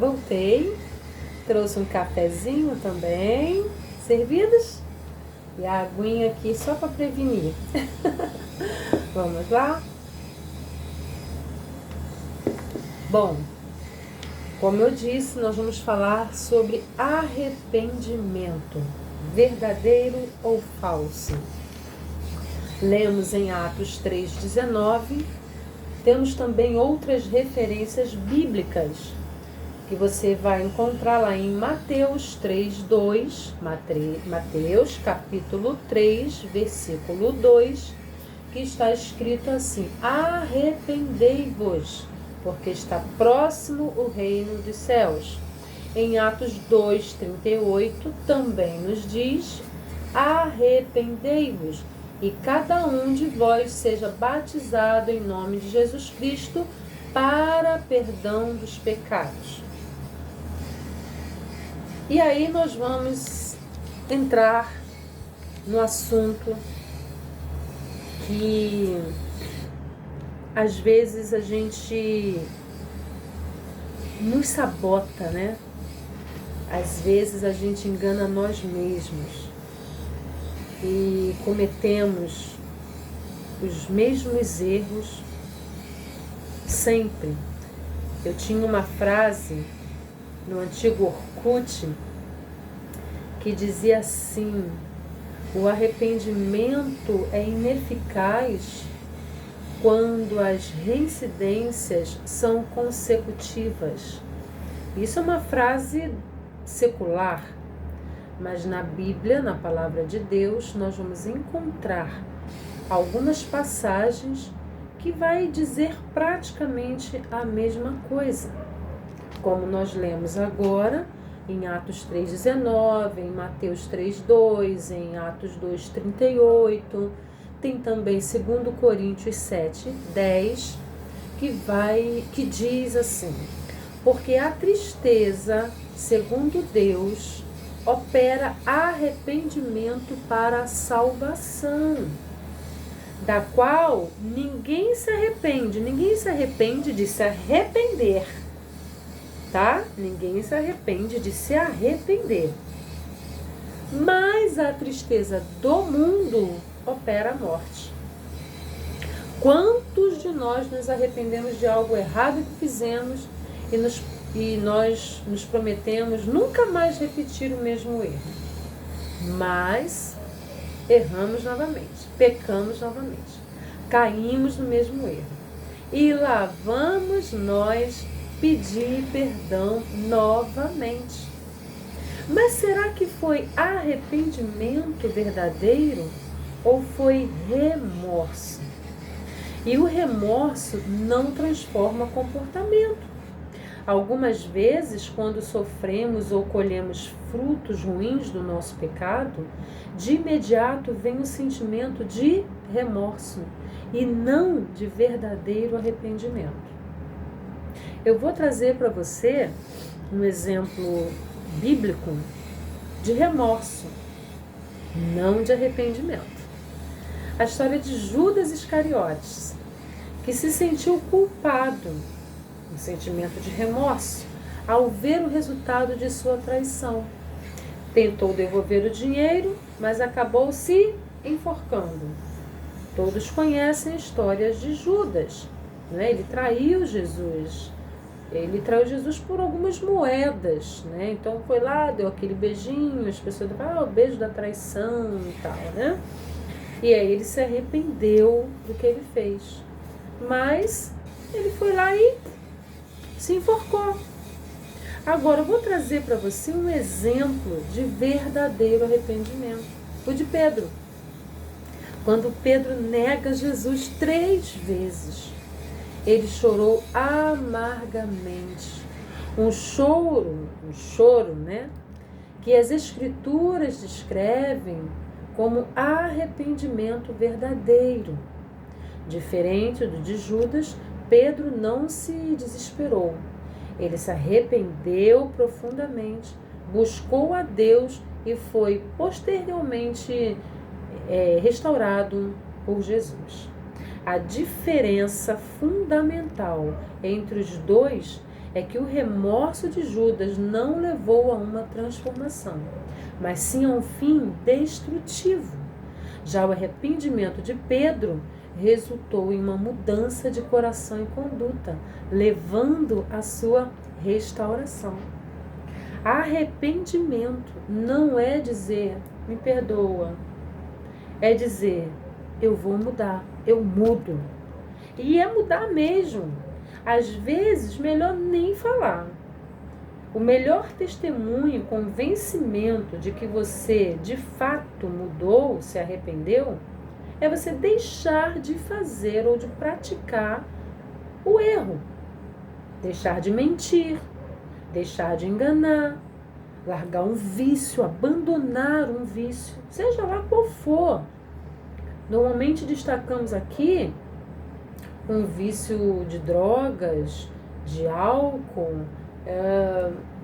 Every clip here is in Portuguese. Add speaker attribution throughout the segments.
Speaker 1: Voltei, trouxe um cafezinho também, servidos, e a aguinha aqui só para prevenir. Vamos lá? Bom, como eu disse, nós vamos falar sobre arrependimento, verdadeiro ou falso. Lemos em Atos 3,19, temos também outras referências bíblicas que você vai encontrar lá em Mateus 3,2, Mateus capítulo 3, versículo 2, que está escrito assim: arrependei-vos, porque está próximo o reino dos céus. Em Atos 2,38 também nos diz: arrependei-vos, e cada um de vós seja batizado em nome de Jesus Cristo para perdão dos pecados. E aí nós vamos entrar no assunto que às vezes a gente nos sabota, né? Às vezes a gente engana nós mesmos e cometemos os mesmos erros sempre. Eu tinha uma frase no antigo Orkut que dizia assim: o arrependimento é ineficaz quando as reincidências são consecutivas. Isso é uma frase secular, mas na Bíblia, na Palavra de Deus, nós vamos encontrar algumas passagens que vai dizer praticamente a mesma coisa. Como nós lemos agora em Atos 3,19, em Mateus 3,2, em Atos 2,38, tem também 2 Coríntios 7,10, que diz assim: porque a tristeza, segundo Deus, opera arrependimento para a salvação, da qual ninguém se arrepende de se arrepender, tá? Ninguém se arrepende de se arrepender. Mas a tristeza do mundo opera a morte. Quantos de nós nos arrependemos de algo errado que fizemos e nós nos prometemos nunca mais repetir o mesmo erro? Mas erramos novamente, pecamos novamente, caímos no mesmo erro. E lá vamos nós pedir perdão novamente. Mas será que foi arrependimento verdadeiro ou foi remorso? E o remorso não transforma comportamento. Algumas vezes, quando sofremos ou colhemos frutos ruins do nosso pecado, de imediato vem o sentimento de remorso e não de verdadeiro arrependimento. Eu vou trazer para você um exemplo bíblico de remorso, não de arrependimento. A história de Judas Iscariotes, que se sentiu culpado, um sentimento de remorso, ao ver o resultado de sua traição. Tentou devolver o dinheiro, mas acabou se enforcando. Todos conhecem histórias de Judas, né? Ele traiu Jesus. Ele traiu Jesus por algumas moedas, né? Então foi lá, deu aquele beijinho, as pessoas falam, o beijo da traição e tal, né? E aí ele se arrependeu do que ele fez. Mas ele foi lá e se enforcou. Agora eu vou trazer para você um exemplo de verdadeiro arrependimento. O de Pedro. Quando Pedro nega Jesus 3 vezes, ele chorou amargamente. Um choro, né? Que as Escrituras descrevem como arrependimento verdadeiro. Diferente do de Judas, Pedro não se desesperou. Ele se arrependeu profundamente, buscou a Deus e foi posteriormente restaurado por Jesus. A diferença fundamental entre os dois é que o remorso de Judas não levou a uma transformação, mas sim a um fim destrutivo. Já o arrependimento de Pedro resultou em uma mudança de coração e conduta, levando à sua restauração. Arrependimento não é dizer, me perdoa, é dizer, eu vou mudar, eu mudo. E é mudar mesmo. Às vezes, melhor nem falar. O melhor testemunho, convencimento de que você de fato mudou, se arrependeu, é você deixar de fazer ou de praticar o erro. Deixar de mentir, deixar de enganar, largar um vício, abandonar um vício, seja lá qual for. Normalmente destacamos aqui um vício de drogas, de álcool,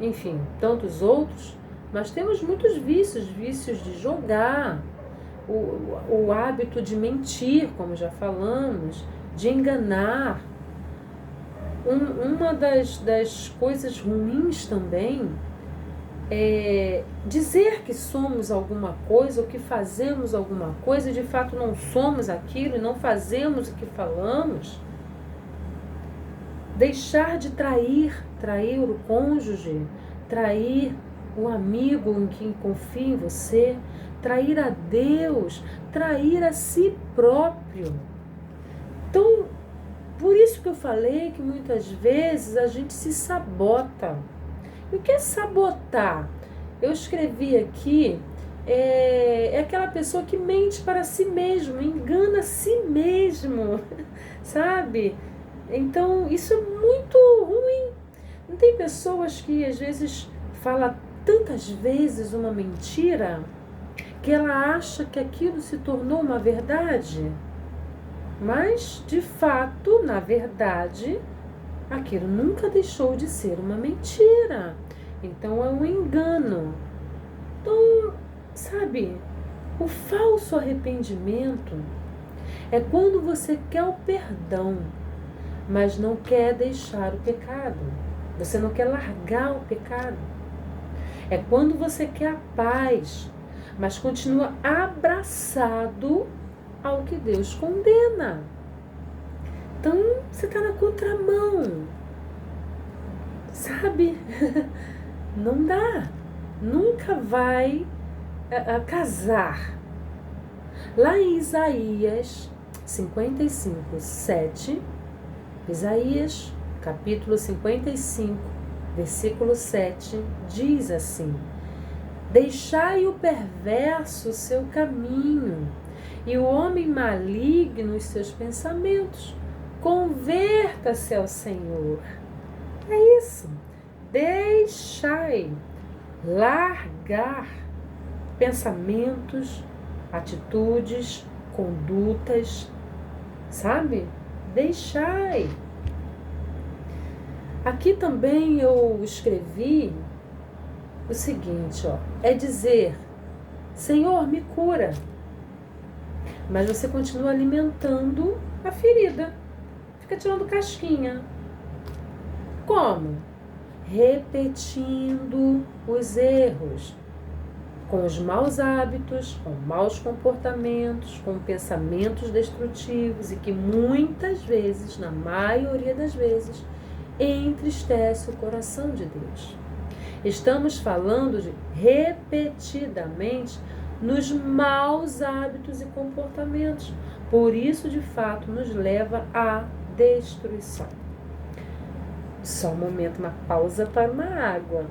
Speaker 1: enfim, tantos outros, mas temos muitos vícios de jogar, o hábito de mentir, como já falamos, de enganar. Uma das coisas ruins também é dizer que somos alguma coisa ou que fazemos alguma coisa e de fato não somos aquilo e não fazemos o que falamos. Deixar de trair o cônjuge, trair o amigo em quem confia em você, trair a Deus, trair a si próprio. Então, por isso que eu falei que muitas vezes a gente se sabota. E o que é sabotar? Eu escrevi aqui, é aquela pessoa que mente para si mesmo, engana a si mesmo, sabe? Então, isso é muito ruim. Não tem pessoas que às vezes falam tantas vezes uma mentira que ela acha que aquilo se tornou uma verdade? Mas, de fato, na verdade, aquilo nunca deixou de ser uma mentira. Então, é um engano. Então, sabe, o falso arrependimento é quando você quer o perdão, mas não quer deixar o pecado. Você não quer largar o pecado. É quando você quer a paz, mas continua abraçado ao que Deus condena. Então, você está na contramão. Sabe? Não dá. Nunca vai casar. Lá em Isaías 55, 7, Isaías, capítulo 55, versículo 7, diz assim: deixai o perverso seu caminho, e o homem maligno os seus pensamentos. Converta-se ao Senhor. É isso. Deixai, largar pensamentos, atitudes, condutas, sabe? Deixai. Aqui também eu escrevi o seguinte, é dizer, Senhor, me cura. Mas você continua alimentando a ferida. Fica tirando casquinha. Como? Repetindo os erros, com os maus hábitos, com maus comportamentos, com pensamentos destrutivos e que muitas vezes, na maioria das vezes, entristece o coração de Deus. Estamos falando de repetidamente nos maus hábitos e comportamentos. Por isso, de fato, nos leva à destruição. Só um momento, uma pausa para uma água.